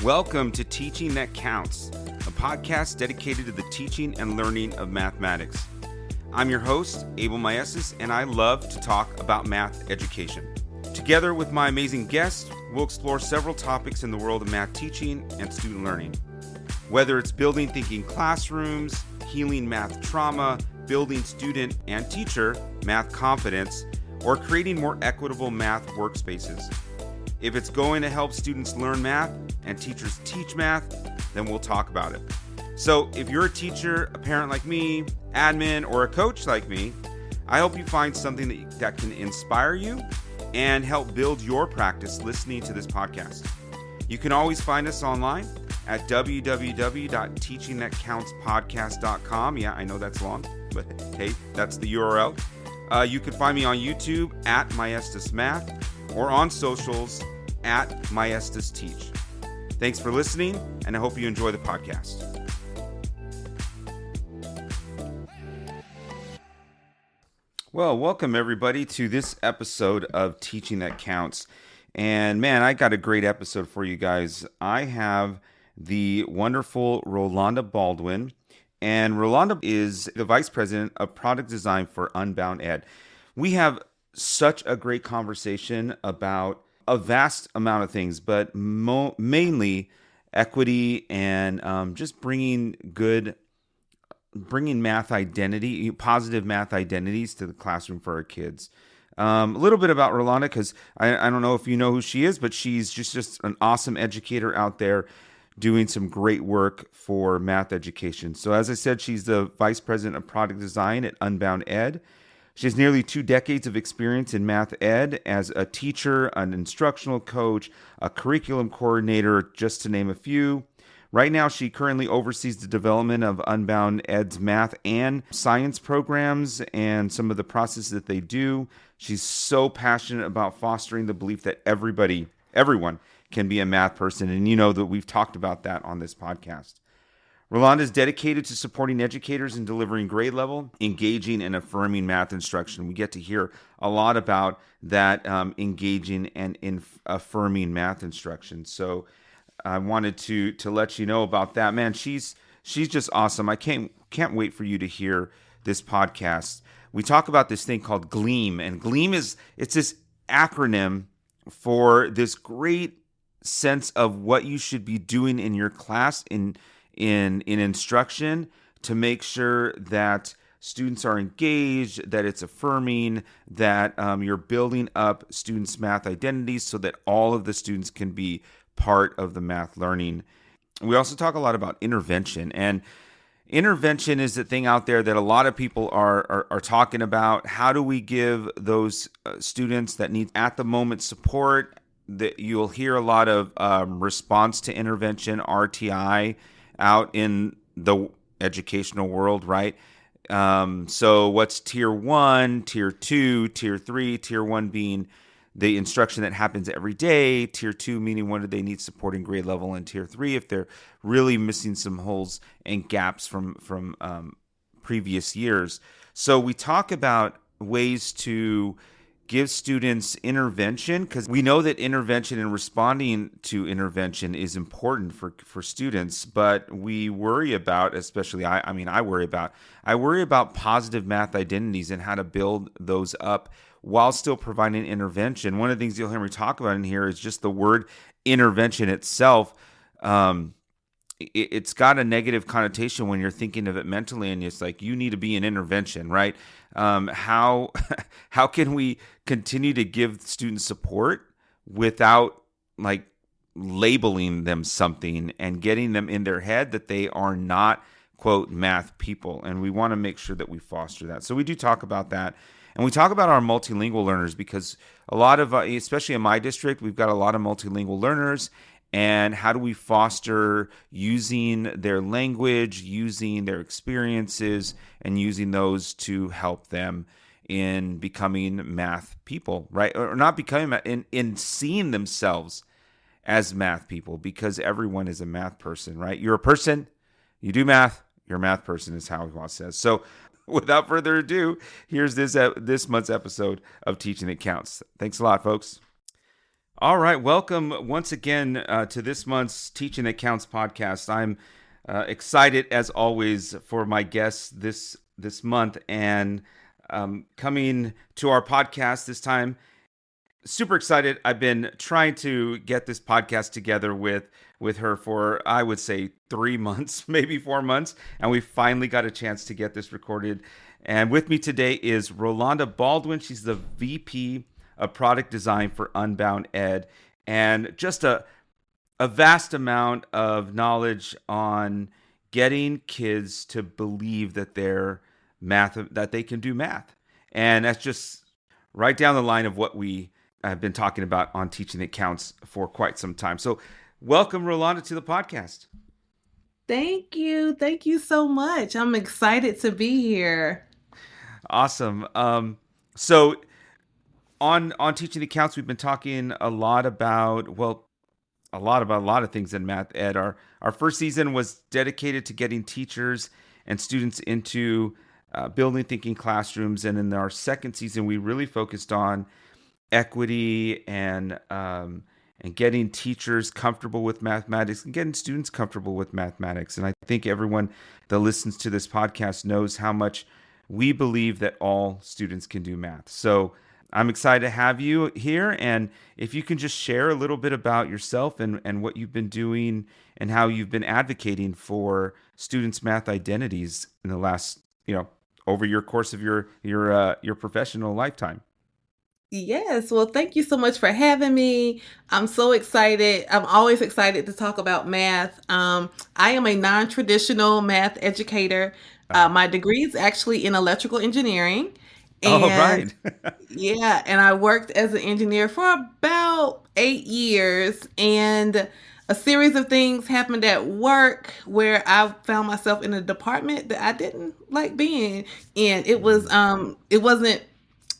Welcome to Teaching That Counts, a podcast dedicated to the teaching and learning of mathematics. I'm your host, Abel Maestas, and I love to talk about math education. Together with my amazing guests, we'll explore several topics in the world of math teaching and student learning. Whether it's building thinking classrooms, healing math trauma, building student and teacher math confidence, or creating more equitable math workspaces. If it's going to help students learn math and teachers teach math, then we'll talk about it. So if you're a teacher, a parent like me, admin, or a coach like me, I hope you find something that can inspire you and help build your practice listening to this podcast. You can always find us online at www.teachingthatcountspodcast.com. Yeah, I know that's long, but hey, that's the URL. You can find me on YouTube at Maestas Math or on socials at Maestas Teach. Thanks for listening, and I hope you enjoy the podcast. Well, welcome everybody to this episode of Teaching That Counts. And man, I got a great episode for you guys. I have the wonderful Rolanda Baldwin, and Rolanda is the Vice President of Product Design for Unbound Ed. We have such a great conversation about a vast amount of things, but mainly equity and just bringing math identity, positive math identities to the classroom for our kids. A little bit about Rolanda, because I don't know if you know who she is, but she's just an awesome educator out there doing some great work for math education. So as I said, she's the Vice President of Product Design at Unbound Ed. She has nearly 2 decades of experience in math ed as a teacher, an instructional coach, a curriculum coordinator, just to name a few. Right now, she currently oversees the development of Unbound Ed's math and science programs and some of the processes that they do. She's so passionate about fostering the belief that everyone can be a math person. And you know that we've talked about that on this podcast. Rolanda is dedicated to supporting educators in delivering grade level, engaging, and affirming math instruction. We get to hear a lot about that engaging and affirming math instruction. So I wanted to let you know about that. Man, she's just awesome. I can't wait for you to hear this podcast. We talk about this thing called GLEAM, and GLEAM it's this acronym for this great sense of what you should be doing in your class in instruction to make sure that students are engaged, that it's affirming, that you're building up students' math identities so that all of the students can be part of the math learning. We also talk a lot about intervention, and intervention is the thing out there that a lot of people are talking about. How do we give those students that need at the moment support? That you'll hear a lot of response to intervention, RTI, out in the educational world, right? So what's tier 1, tier 2, tier 3, tier 1 being the instruction that happens every day, tier 2 meaning when do they need support in grade level, and tier 3 if they're really missing some holes and gaps from previous years. So we talk about ways to give students intervention, because we know that intervention and responding to intervention is important for students, but we worry about, especially I worry about positive math identities and how to build those up while still providing intervention. One of the things you'll hear me talk about in here is just the word intervention itself. It's got a negative connotation when you're thinking of it mentally, and it's like you need to be an intervention, right? How can we continue to give students support without like labeling them something and getting them in their head that they are not, quote, math people? And we want to make sure that we foster that. So we do talk about that. And we talk about our multilingual learners, because a lot of, especially in my district, we've got a lot of multilingual learners. And how do we foster using their language, using their experiences, and using those to help them in becoming math people, right? Or not becoming, in seeing themselves as math people, because everyone is a math person, right? You're a person, you do math, you're a math person, is how Hua says. So without further ado, here's this month's episode of Teaching That Counts. Thanks a lot, folks. All right, welcome once again to this month's Teaching That Counts podcast. I'm excited as always for my guests this month, and coming to our podcast this time. Super excited. I've been trying to get this podcast together with her for, I would say, 3 months, maybe 4 months, and we finally got a chance to get this recorded. And with me today is Rolanda Baldwin. She's the VP of Product Design for Unbound Ed, and just a vast amount of knowledge on getting kids to believe that they can do math. And that's just right down the line of what we have been talking about on Teaching That Counts for quite some time. So welcome, Rolanda, to the podcast. Thank you. Thank you so much. I'm excited to be here. Awesome. So on Teaching That Counts, we've been talking a lot about, a lot of things in math ed. Our first season was dedicated to getting teachers and students into building thinking classrooms, and in our second season, we really focused on equity and getting teachers comfortable with mathematics and getting students comfortable with mathematics. And I think everyone that listens to this podcast knows how much we believe that all students can do math. So I'm excited to have you here. And if you can just share a little bit about yourself and what you've been doing and how you've been advocating for students' math identities in the last, over your course of your professional lifetime. Yes. Well, thank you so much for having me. I'm so excited. I'm always excited to talk about math. I am a non-traditional math educator. Oh, My degree is actually in electrical engineering. all And right. yeah, and I worked as an engineer for about 8 years. And a series of things happened at work where I found myself in a department that I didn't like being in. It wasn't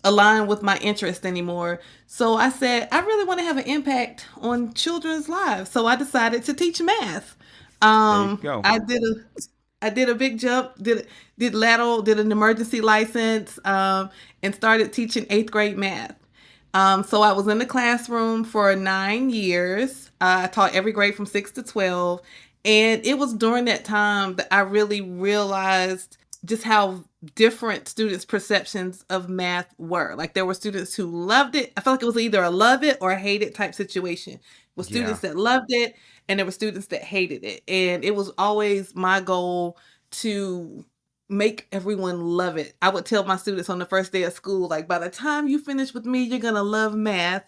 align with my interest anymore. So I said, I really want to have an impact on children's lives. So I decided to teach math. There you go. I did a big jump, did lateral, did an emergency license, and started teaching eighth grade math. So I was in the classroom for 9 years. I taught every grade from 6 to 12. And it was during that time that I really realized just how different students' perceptions of math were. Like there were students who loved it. I felt like it was either a love it or a hate it type situation. With Yeah. students that loved it and there were students that hated it. And it was always my goal to make everyone love it. I would tell my students on the first day of school, like, by the time you finish with me, you're going to love math.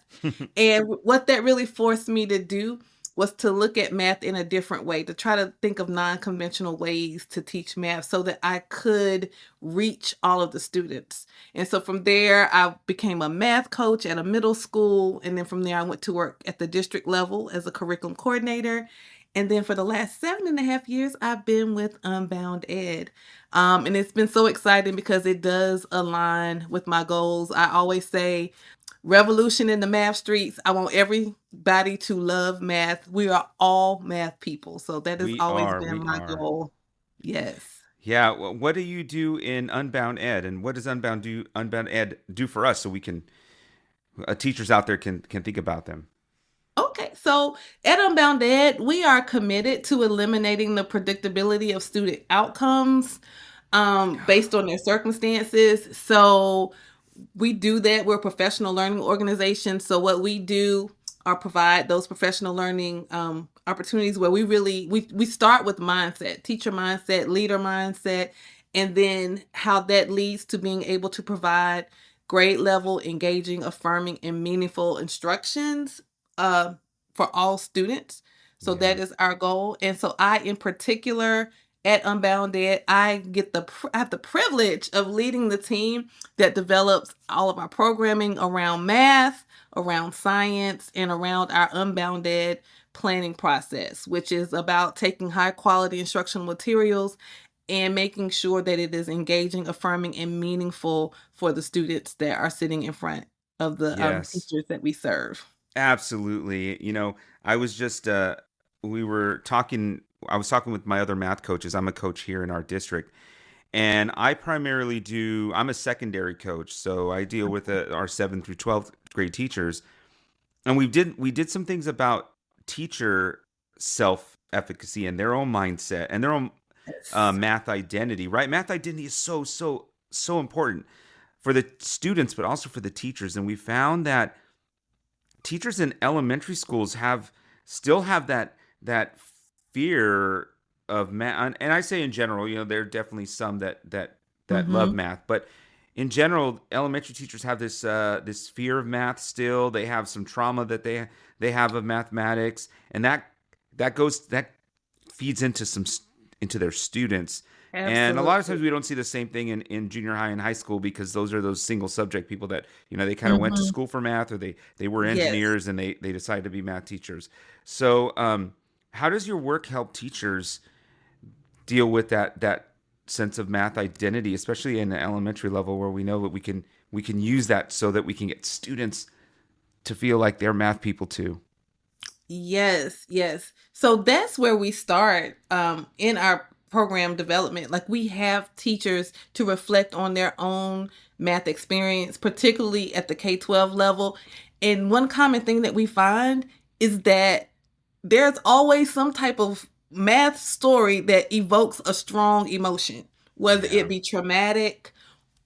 And what that really forced me to do was to look at math in a different way, to try to think of non-conventional ways to teach math so that I could reach all of the students. And so from there, I became a math coach at a middle school. And then from there, I went to work at the district level as a curriculum coordinator. And then for the last 7.5 years, I've been with Unbound Ed. And it's been so exciting because it does align with my goals. I always say, revolution in the math streets. I want everybody to love math. We are all math people. So that has We always are. been We my are. goal. Yes. Yeah. What do you do in Unbound Ed, and what does Unbound Ed do for us, so we can teachers out there can think about them? Okay, so at Unbound Ed, we are committed to eliminating the predictability of student outcomes based on their circumstances. So we do that. We're a professional learning organization. So what we do are provide those professional learning opportunities where we start with mindset, teacher mindset, leader mindset, and then how that leads to being able to provide grade level, engaging, affirming, and meaningful instructions uh, for all students. So Yeah. that is our goal. And so I, in particular, at Unbounded, I have the privilege of leading the team that develops all of our programming around math, around science, and around our Unbounded planning process, which is about taking high quality instructional materials and making sure that it is engaging, affirming, and meaningful for the students that are sitting in front of the Yes. teachers that we serve. Absolutely. I was just we were talking. I was talking with my other math coaches. I'm a coach here in our district, and I primarily I'm a secondary coach, so I deal with our 7th through 12th grade teachers. and we did some things about teacher self efficacy and their own mindset and their own Yes. math identity. Right, math identity is so important for the students, but also for the teachers. And we found that teachers in elementary schools still have that fear of math. And I say in general, there are definitely some that love Mm-hmm. math, but in general, elementary teachers have this fear of math still. They have some trauma that they have of mathematics, and that feeds into their students. And a lot of times Absolutely. we don't see the same thing in junior high and high school, because those are those single subject people that they kind of went to Mm-hmm. school for math, or they were Yes. engineers and they decided to be math teachers. So how does your work help teachers deal with that sense of math identity, especially in the elementary level, where we know that we can use that so that we can get students to feel like they're math people too? Yes, yes. So that's where we start in our program development. Like we have teachers to reflect on their own math experience, particularly at the K-12 level. And one common thing that we find is that there's always some type of math story that evokes a strong emotion, whether it Yeah. be traumatic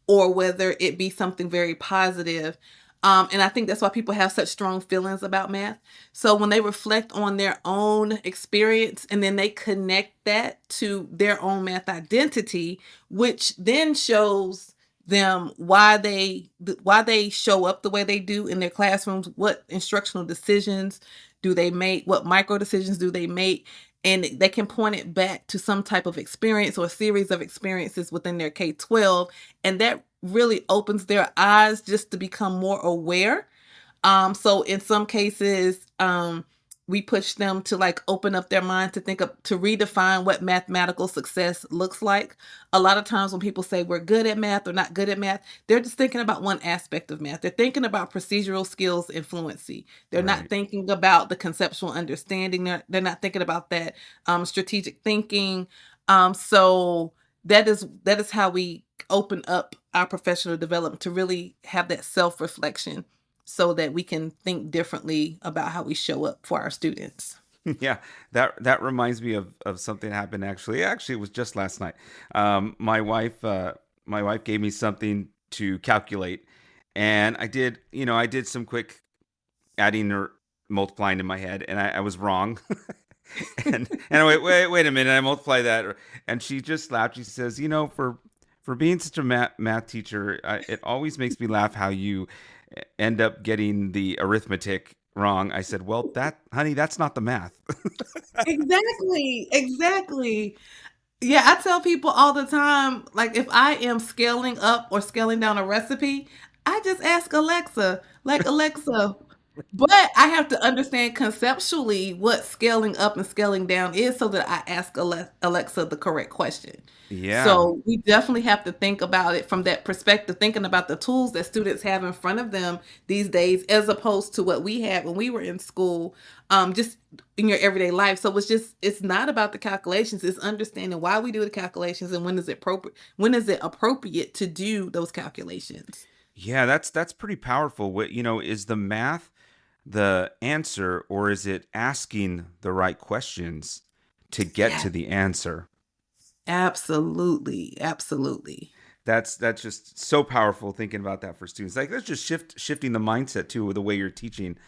or whether it be something very positive. And I think that's why people have such strong feelings about math. So when they reflect on their own experience and then they connect that to their own math identity, which then shows them why they show up the way they do in their classrooms, what instructional decisions do they make, what micro decisions do they make, and they can point it back to some type of experience or a series of experiences within their K-12, and that really opens their eyes just to become more aware. So in some cases, we push them to like open up their mind to think of to redefine what mathematical success looks like. A lot of times when people say we're good at math or not good at math, they're just thinking about one aspect of math. They're thinking about procedural skills and fluency. They're not Right. thinking about the conceptual understanding. They're not thinking about that strategic thinking. So that is how we open up our professional development to really have that self reflection so that we can think differently about how we show up for our students. Yeah, that reminds me of something that happened actually. Actually, it was just last night. My wife gave me something to calculate, and I did some quick adding or multiplying in my head, and I was wrong. And I wait a minute, I multiply that, and she just laughed. She says, for being such a math teacher, it always makes me laugh how you end up getting the arithmetic wrong. I said, well, honey, that's not the math. Exactly, exactly. Yeah, I tell people all the time, like if I am scaling up or scaling down a recipe, I just ask Alexa, like Alexa, but I have to understand conceptually what scaling up and scaling down is so that I ask Alexa the correct question. Yeah. So we definitely have to think about it from that perspective, thinking about the tools that students have in front of them these days, as opposed to what we had when we were in school, just in your everyday life. So it's not about the calculations, it's understanding why we do the calculations and when is it appropriate to do those calculations. Yeah, that's pretty powerful. Is the math the answer, or is it asking the right questions to get Yeah, to the answer? absolutely, absolutely. That's just so powerful thinking about that for students. Like, that's just shifting the mindset too, with the way you're teaching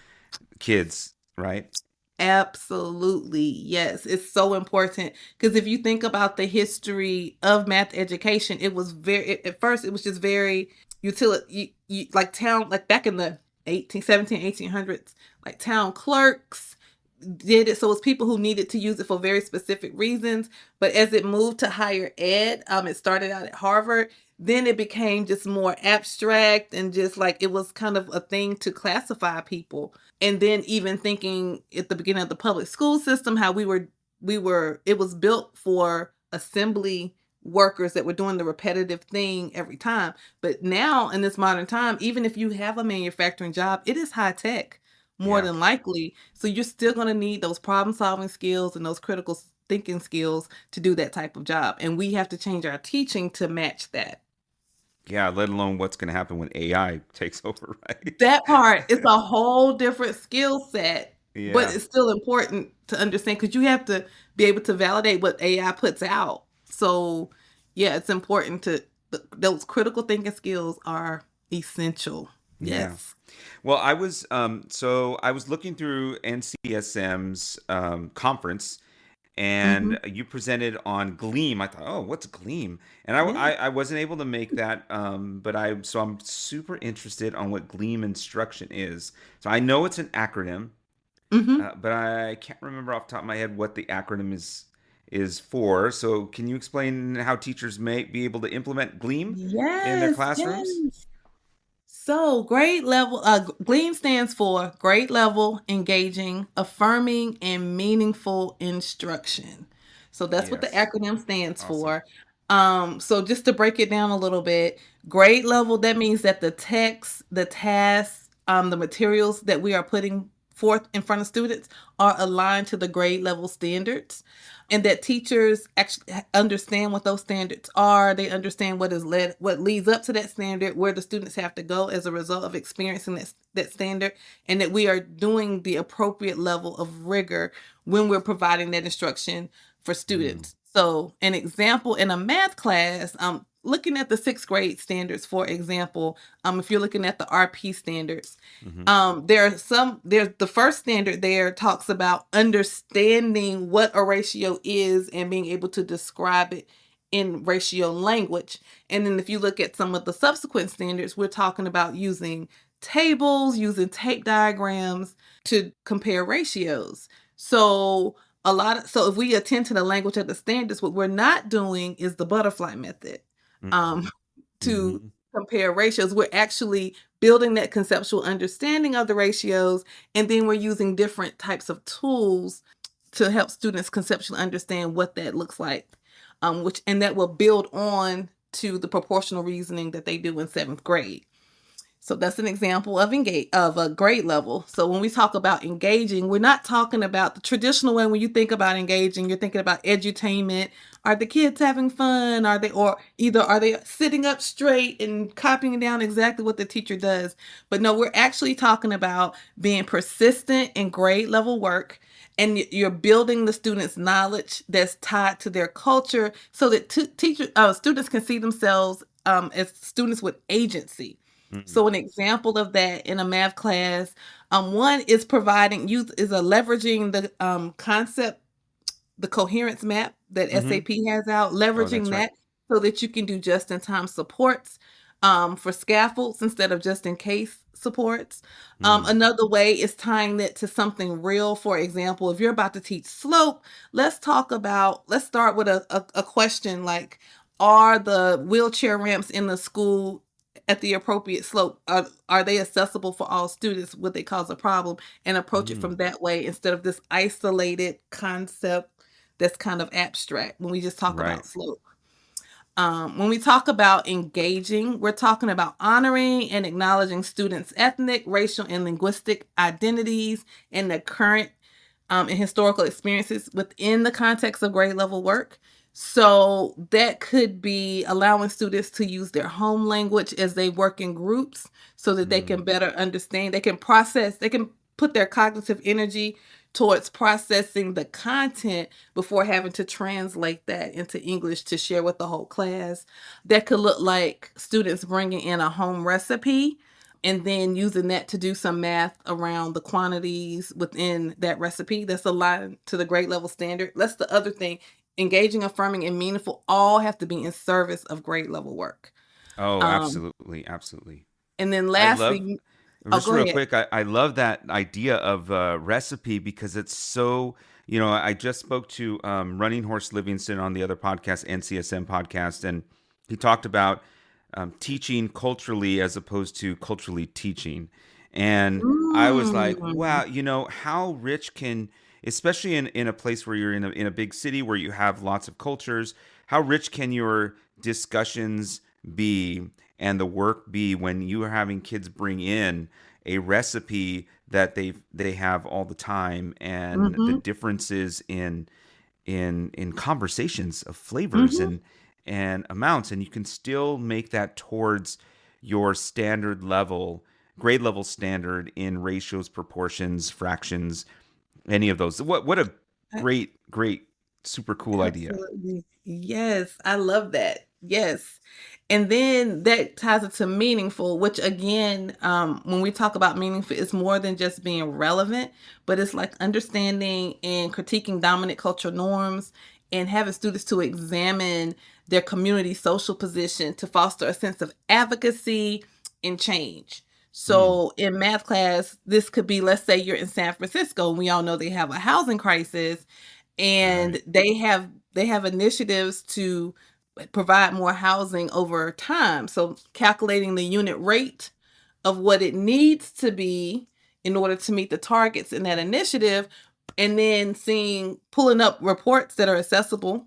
kids, right? Absolutely. Yes. It's so important because if you think about the history of math education, it was at first, it was just very like town, like back in the 1800s, like town clerks did it. So it was people who needed to use it for very specific reasons. But as it moved to higher ed, it started out at Harvard. Then it became just more abstract and just like it was kind of a thing to classify people. And then even thinking at the beginning of the public school system, how it was built for assembly workers that were doing the repetitive thing every time. But now in this modern time, even if you have a manufacturing job, it is high tech more Yeah. than likely. So you're still going to need those problem solving skills and those critical thinking skills to do that type of job. And we have to change our teaching to match that. Yeah, let alone what's going to happen when AI takes over, right? That part is a whole different skill set, but Yeah. it's still important to understand because you have to be able to validate what AI puts out. So, yeah, it's important to those critical thinking skills are essential. Yeah. Yes. Well, I was looking through NCSM's conference, Hmm. and you presented on GLEAM. I thought, oh, what's GLEAM? And Yeah. I wasn't able to make that, but I'm super interested on what GLEAM instruction is. So I know it's an acronym, Hmm. but I can't remember off the top of my head what the acronym is for. So can you explain how teachers may be able to implement GLEAM in their Yes. classrooms? Yes. So, grade level, GLEAM stands for grade level, engaging, affirming, and meaningful instruction. So, that's what the Yes. acronym stands Awesome. for. So just to break it down a little bit, grade level, that means that the text, the tasks, the materials that we are putting forth in front of students are aligned to the grade level standards, and that teachers actually understand what those standards are. They understand what leads up to that standard, where the students have to go as a result of experiencing that standard, and that we are doing the appropriate level of rigor when we're providing that instruction for Mm. students. So, an example in a math class, looking at the sixth grade standards, for example, if you're looking at the RP standards, Hmm. there's the first standard there talks about understanding what a ratio is and being able to describe it in ratio language. And then if you look at some of the subsequent standards, we're talking about using tables, using tape diagrams to compare ratios. So so if we attend to the language of the standards, what we're not doing is the butterfly method. Um, Mm-mm. to Hmm. compare ratios. We're actually building that conceptual understanding of the ratios, and then we're using different types of tools to help students conceptually understand what that looks like, which and that will build on to the proportional reasoning that they do in seventh grade. So that's an example of a grade level. So when we talk about engaging, we're not talking about the traditional way. When you think about engaging, you're thinking about edutainment. Are the kids having fun? Are they sitting up straight and copying down exactly what the teacher does? But no, we're actually talking about being persistent in grade level work, and you're building the students' knowledge that's tied to their culture, so that students can see themselves as students with agency. Mm. So an example of that in a math class, one is providing youth is a leveraging the concept, the coherence map that Hmm. SAP has out, Oh, leveraging that's right. that so that you can do just in time supports for scaffolds instead of just in case supports. Mm. Another way is tying that to something real. For example, if you're about to teach slope, let's start with a question like, are the wheelchair ramps in the school at the appropriate slope? Are they accessible for all students? Would they cause a problem? And approach it Mm. from that way instead of this isolated concept that's kind of abstract when we just talk Right. about slope. When we talk about engaging, we're talking about honoring and acknowledging students' ethnic, racial, and linguistic identities and their current and historical experiences within the context of grade level work. So that could be allowing students to use their home language as they work in groups so that they Mm. can better understand, they can put their cognitive energy towards processing the content before having to translate that into English to share with the whole class. That could look like students bringing in a home recipe and then using that to do some math around the quantities within that recipe that's aligned to the grade level standard. That's the other thing. Engaging, affirming, and meaningful all have to be in service of grade level work. Oh, Um, absolutely, absolutely. and then I love lastly, oh, just go real ahead. quick. I love that idea of recipe because it's so. I just spoke to Running Horse Livingston on the other podcast, NCSM podcast, and he talked about teaching culturally as opposed to culturally teaching. And I was like, Mm, wow, how rich can, especially in a place where you're in a big city where you have lots of cultures, how rich can your discussions be and the work be when you are having kids bring in a recipe that they have all the time, and the mm-hmm, differences in conversations of flavors mm-hmm, and amounts, and you can still make that towards your standard level, grade level standard in ratios, proportions, fractions, any of those. What a great super cool idea. Absolutely. Yes, I love that. Yes. And then that ties it to meaningful, which again, when we talk about meaningful, it's more than just being relevant, but it's like understanding and critiquing dominant cultural norms and having students to examine their community social position to foster a sense of advocacy and change. Mm, So in math class, this could be, let's say you're in San Francisco, and we all know they have a housing crisis, and right. they have initiatives to provide more housing over time. So calculating the unit rate of what it needs to be in order to meet the targets in that initiative, and then pulling up reports that are accessible,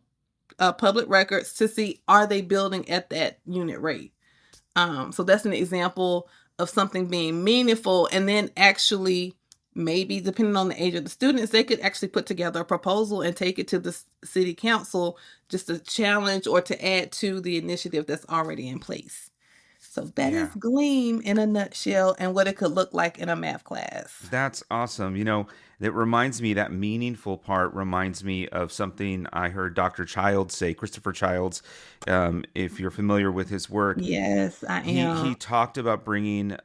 public records, to see, are they building at that unit rate. So that's an example of something being meaningful. And then actually, maybe depending on the age of the students, they could actually put together a proposal and take it to the city council, just to challenge or to add to the initiative that's already in place. So that is Yeah. GLEAM in a nutshell, and what it could look like in a math class. That's awesome. That reminds me, that meaningful part reminds me of something I heard Dr. Childs say, Christopher Childs. If you're familiar with his work, Yes, I he am. talked about bringing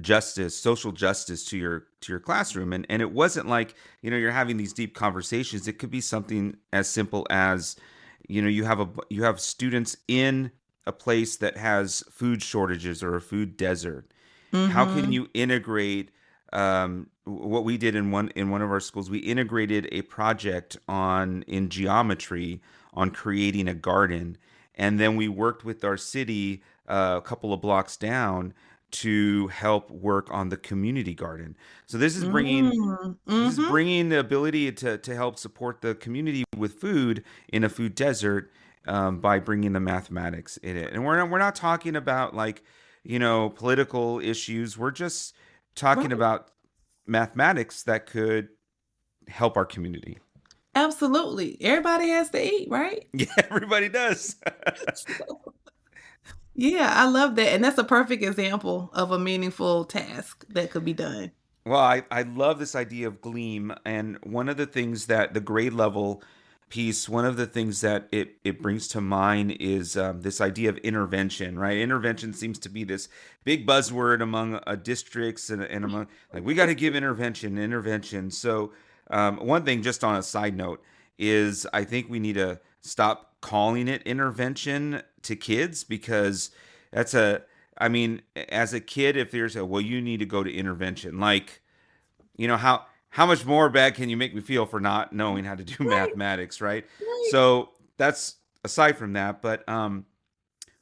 justice, social justice to your classroom, and it wasn't like you're having these deep conversations. It could be something as simple as you have students in a place that has food shortages or a food desert. How can Mm-hmm. you integrate what we did in one of our schools? We integrated a project on in geometry on creating a garden, and then we worked with our city a couple of blocks down to help work on the community garden. So this is Mm-hmm. bringing the ability to help support the community with food in a food desert, by bringing the mathematics in it. And we're not talking about like political issues. We're just talking Right. about mathematics that could help our community. Absolutely. Everybody has to eat, right? Yeah, everybody does. Yeah, I love that, and that's a perfect example of a meaningful task that could be done. Well, I love this idea of GLEAM. And one of the things that the grade level piece, one of the things that it brings to mind is this idea of intervention, right? Intervention seems to be this big buzzword among districts and among, like, we got to give intervention. So, one thing, just on a side note, is I think we need to stop calling it intervention to kids, because that's a, I mean, as a kid, if there's a, well, you need to go to intervention, like, how much more bad can you make me feel for not knowing how to do Right, mathematics, right? right. So that's aside from that, but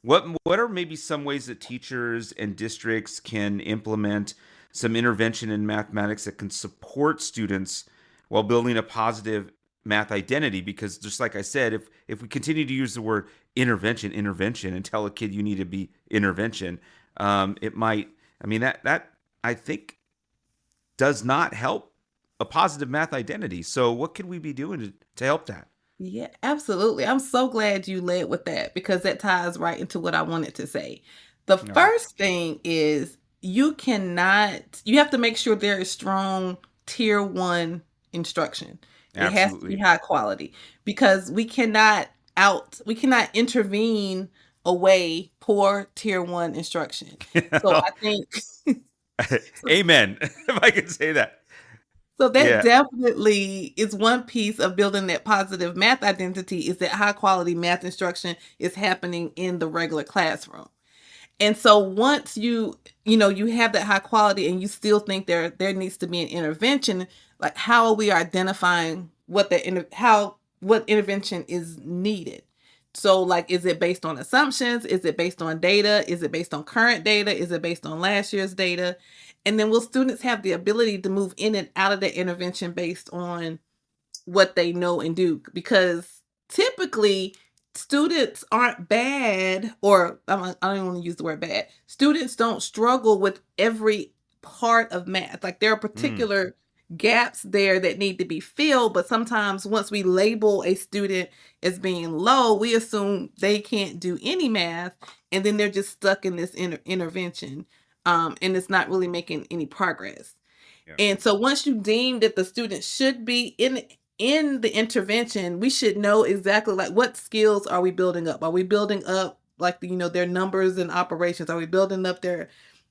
what are maybe some ways that teachers and districts can implement some intervention in mathematics that can support students while building a positive math identity? Because just like I said, if we continue to use the word intervention, and tell a kid you need to be intervention, it might. I mean, that I think does not help a positive math identity. So what could we be doing to help that? Yeah, absolutely. I'm so glad you led with that, because that ties right into what I wanted to say. The All right. first thing is, you have to make sure there is strong tier 1 instruction. It has to be Absolutely. high quality, because we cannot intervene away poor tier 1 instruction. So I think Amen. If I can say that. So that Yeah. definitely is one piece of building that positive math identity, is that high quality math instruction is happening in the regular classroom. And so once you have that high quality, and you still think there needs to be an intervention, like, how are we identifying what intervention is needed? So, like, is it based on assumptions? Is it based on data? Is it based on current data? Is it based on last year's data? And then will students have the ability to move in and out of the intervention based on what they know and do? Because typically students aren't bad, or I don't want to use the word bad. Students don't struggle with every part of math. Like, there are Mm, particular gaps there that need to be filled. But sometimes once we label a student as being low, we assume they can't do any math, and then they're just stuck in this intervention, and it's not really making any progress. Yeah. And so once you deem that the student should be in the intervention, we should know exactly like what skills are we building up? Are we building up like their numbers and operations? Are we building up their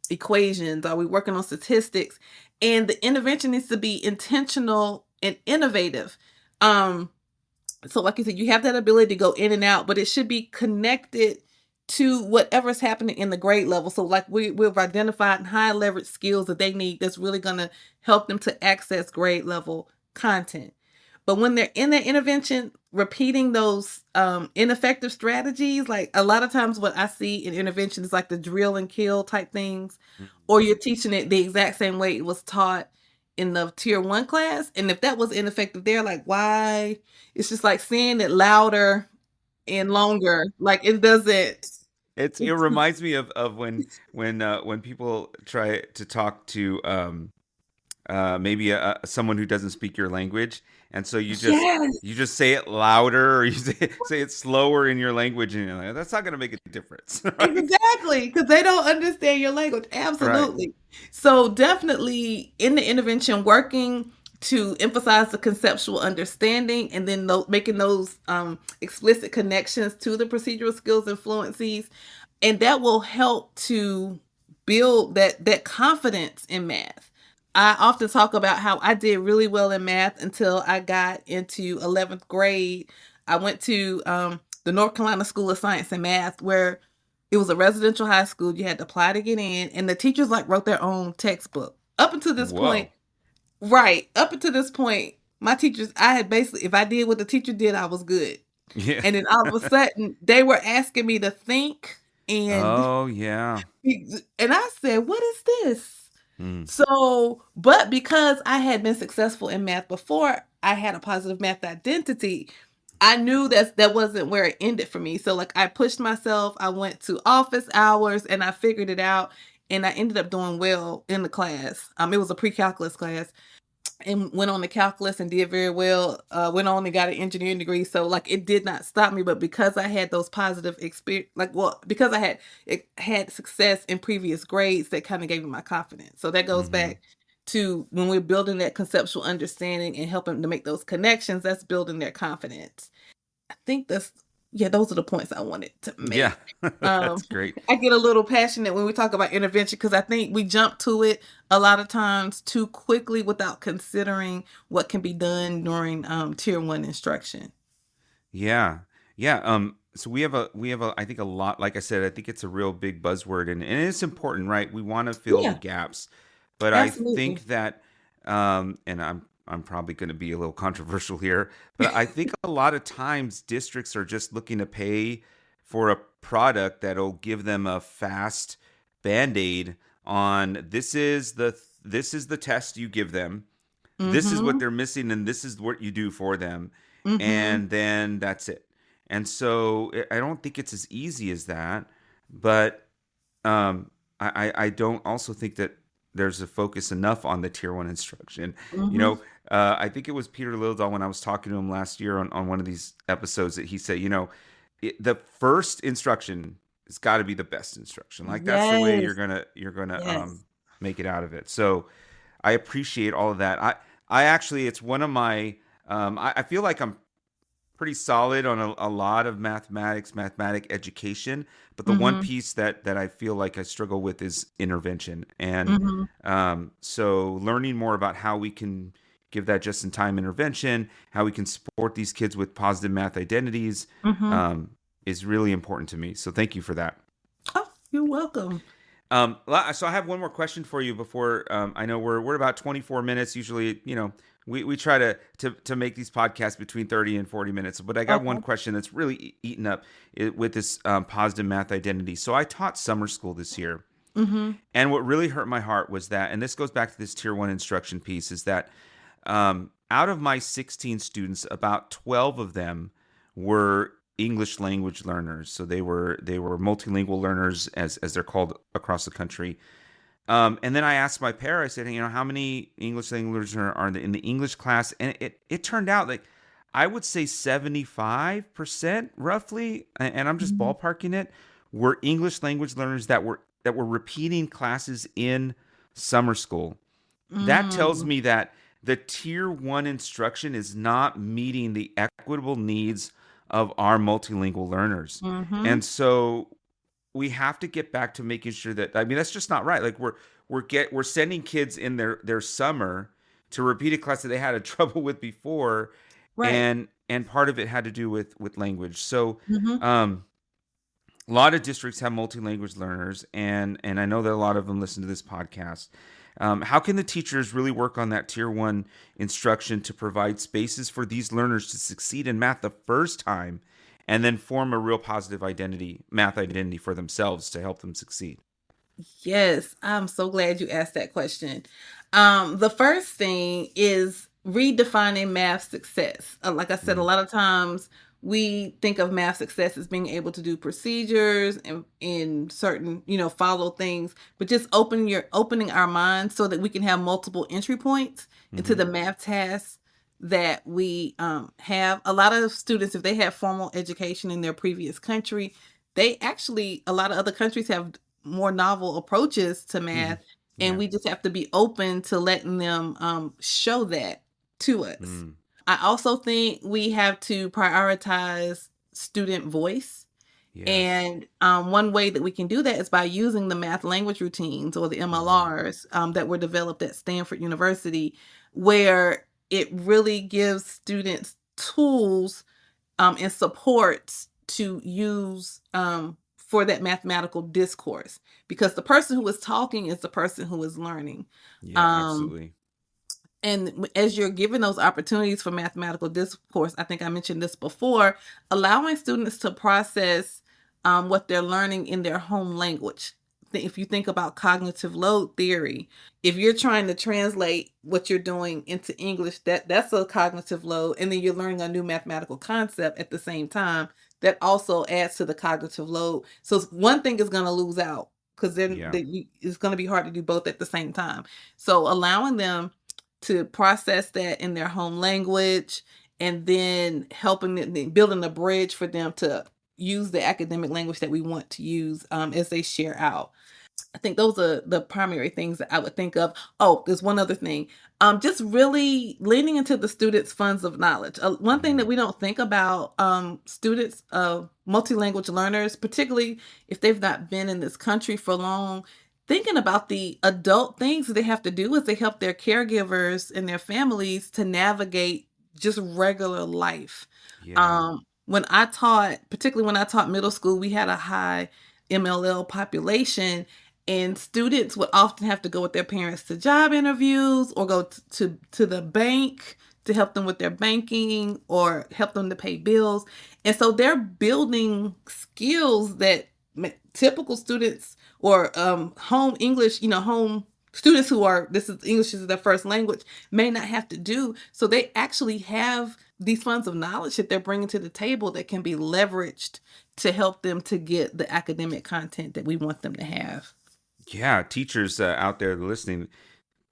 equations? Are we working on statistics? And the intervention needs to be intentional and innovative. So like you said, you have that ability to go in and out, but it should be connected to whatever's happening in the grade level. So like we've identified high leverage skills that they need that's really going to help them to access grade level content. But when they're in that intervention, repeating those ineffective strategies, like a lot of times what I see in intervention is like the drill and kill type things, or you're teaching it the exact same way it was taught in the tier 1 class. And if that was ineffective there, like why? It's just like saying it louder and longer. Like it doesn't. It reminds me of when people try to talk to maybe someone who doesn't speak your language, and so Yes. you just say it louder, or you say it slower in your language, and you're like, that's not going to make a difference, right? Exactly, because they don't understand your language. Right. Absolutely. So definitely in the intervention, working to emphasize the conceptual understanding, and then making those explicit connections to the procedural skills and fluencies, and that will help to build that confidence in math. I often talk about how I did really well in math until I got into 11th grade. I went to the North Carolina School of Science and Math, where it was a residential high school. You had to apply to get in, and the teachers like wrote their own textbook. Up until this point, Whoa. right? Up until this point, my teachers, I had basically, if I did what the teacher did, I was good. Yeah. And then all of a sudden, they were asking me to think, and Oh, yeah. I said, "What is this?" Hmm. So, but because I had been successful in math before, I had a positive math identity. I knew that wasn't where it ended for me. So like I pushed myself, I went to office hours and I figured it out, and I ended up doing well in the class. It was a pre-calculus class, and went on to calculus and did very well. Went on and got an engineering degree. So like it did not stop me, but because I had those positive experience, because I had success in previous grades, that kind of gave me my confidence. So that goes Hmm. back to when we're building that conceptual understanding and helping to make those connections, that's building their confidence. I think those are the points I wanted to Yeah. make. That's great. I get a little passionate when we talk about intervention because I think we jump to it a lot of times too quickly without considering what can be done during tier 1 instruction. Yeah. Yeah. So we have a I think a lot, like I said, I think it's a real big buzzword, and it's important, right? We want to fill the Yeah, gaps. But I absolutely. think that and I'm probably going to be a little controversial here, but I think a lot of times districts are just looking to pay for a product that'll give them a fast band-aid on this is the test you give them, this is what Mhm. they're missing, and this is what you do for them, Mhm. and then that's it. And so I don't think it's as easy as that, but I don't also think that there's a focus enough on the tier 1 instruction. You Mhm. know, I think it was Peter Lildahl when I was talking to him last year on one of these episodes that he said, the first instruction has got to be the best instruction. Like that's the way Yes. you're gonna Yes. make it out of it. So I appreciate all of that. I actually, it's one of my, I feel like I'm pretty solid on a lot of mathematic education, but the one Mhm. piece that I feel like I struggle with is intervention. And Mhm. so learning more about how we can give that just in time intervention, how we can support these kids with positive math identities, Mhm. um, is really important to me. So thank you for that. Oh, you're welcome. So I have one more question for you before I know we're about 24 minutes. Usually, we try to make these podcasts between 30 and 40 minutes. But I got one Okay. question that's really eaten up with this positive math identity. So I taught summer school this year, Mhm. and what really hurt my heart was that, and this goes back to this tier 1 instruction piece, is that out of my 16 students, about 12 of them were English language learners. So they were multilingual learners, as they're called across the country. And then I asked my pair, I said, how many English language learners are in the English class? And it turned out like I would say 75% roughly, and I'm just Mhm. ballparking it, were English language learners that were repeating classes in summer school. That tells Mm. me that the tier one instruction is not meeting the equitable needs of our multilingual learners. Mhm. And so we have to get back to making sure that, I mean, that's just not right. Like we're sending kids in their summer to repeat a class that they had a trouble with before, Right. and part of it had to do with language. So Mhm. um a lot of districts have multi-language learners, and I know that a lot of them listen to this podcast. How can the teachers really work on that tier one instruction to provide spaces for these learners to succeed in math the first time, and then form a real positive math identity for themselves to help them succeed? Yes, I'm so glad you asked that question. The first thing is redefining math success. Like I said, a Mm, lot of times we think of math success as being able to do procedures and in certain, follow things, but just opening our minds so that we can have multiple entry points into mm-hmm, the math tasks that we have. A lot of students, if they had formal education in their previous country, they actually, a lot of other countries have more novel approaches to mm-hmm. math, and Yeah. we just have to be open to letting them show that to us. Mm, I also think we have to prioritize student voice. yes. And one way that we can do that is by using the math language routines or the Mm-hmm. MLRs that were developed at Stanford University, where it really gives students tools and supports to use for that mathematical discourse, because the person who is talking is the person who is learning. Yeah, Um, absolutely. and as you're given those opportunities for mathematical discourse, I think I mentioned this before, allowing students to process what they're learning in their home language. If you think about cognitive load theory, if you're trying to translate what you're doing into English, that's a cognitive load, and then you're learning a new mathematical concept at the same time. That also adds to the cognitive load. So one thing is going to lose out because then Yeah. it's going to be hard to do both at the same time. So allowing them to process that in their home language, and then helping them, building a bridge for them to use the academic language that we want to use as they share out. I think those are the primary things that I would think of. Oh, there's one other thing. Just really leaning into the students' funds of knowledge. One thing that Mm, we don't think about students, multilanguage learners, particularly if they've not been in this country for long, thinking about the adult things that they have to do is they help their caregivers and their families to navigate just regular life. yeah. When I taught, particularly when I taught middle school, we had a high MLL population, and students would often have to go with their parents to job interviews or go to the bank to help them with their banking or help them to pay bills. And so they're building skills that typical students or home English, home students who are, this is English is their first language, may not have to do. So they actually have these funds of knowledge that they're bringing to the table that can be leveraged to help them to get the academic content that we want them to have. Yeah, teachers out there listening,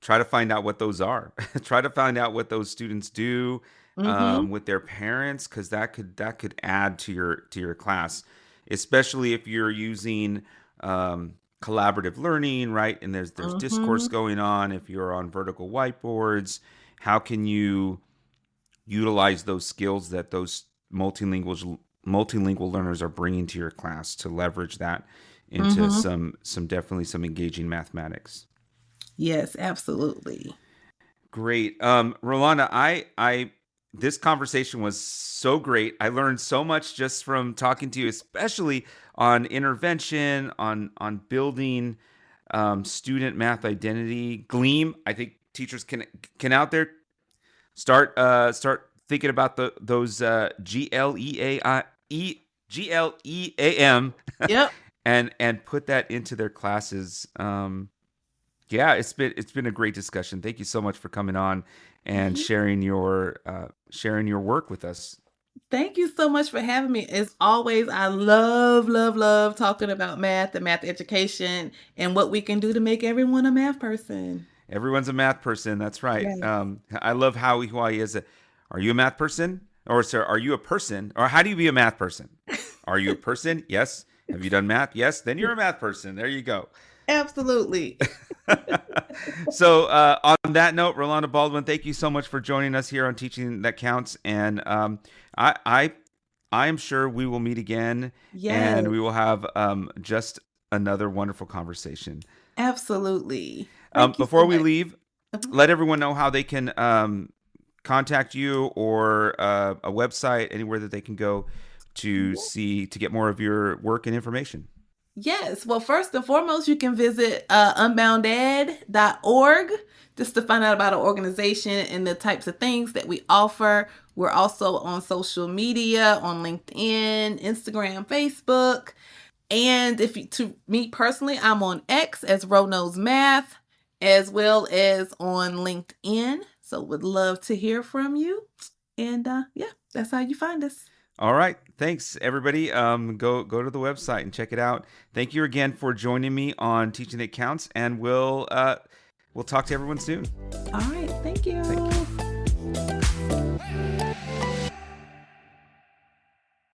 try to find out what those are. Try to find out what those students do Mhm. with their parents, because that could add to your class, especially if you're using collaborative learning, right? And there's discourse Mhm. going on. If you're on vertical whiteboards, how can you utilize those skills that those multilingual learners are bringing to your class to leverage that into Mhm. some definitely some engaging mathematics? Yes, absolutely. Great. Rolanda, I this conversation was so great. I learned so much just from talking to you, especially on intervention, on building student math identity. GLEAM. I think teachers can out there start thinking about those GLEAM Yep. and put that into their classes. Yeah, it's been a great discussion. Thank you so much for coming on and Ye sharing your work with us. Thank you so much for having me. As always, I love, love, love talking about math and math education and what we can do to make everyone a math person. Everyone's a math person. That's right. Yes. I love how he is. Are you a math person? Or, sir, are you a person? Or how do you be a math person? Are you a person? Yes. Have you done math? Yes. Then you're a math person. There you go. Absolutely. So, on that note, Rolanda Baldwin, thank you so much for joining us here on Teaching That Counts. And I, I, I am sure we will meet again, Yes, and we will have just another wonderful conversation. absolutely. Thank you Before so we much. leave, Uh-huh. let everyone know how they can contact you, or a website, anywhere that they can go to get more of your work and information. Yes. Well, first and foremost, you can visit unbounded.org just to find out about our organization and the types of things that we offer. We're also on social media on LinkedIn, Instagram, Facebook. And if you, to me personally, I'm on X as Ro Knows Math, as well as on LinkedIn. So would love to hear from you. And yeah, that's how you find us. All right. Thanks, everybody. Go to the website and check it out. Thank you again for joining me on Teaching That Counts, and we'll talk to everyone soon. All right. Thank you.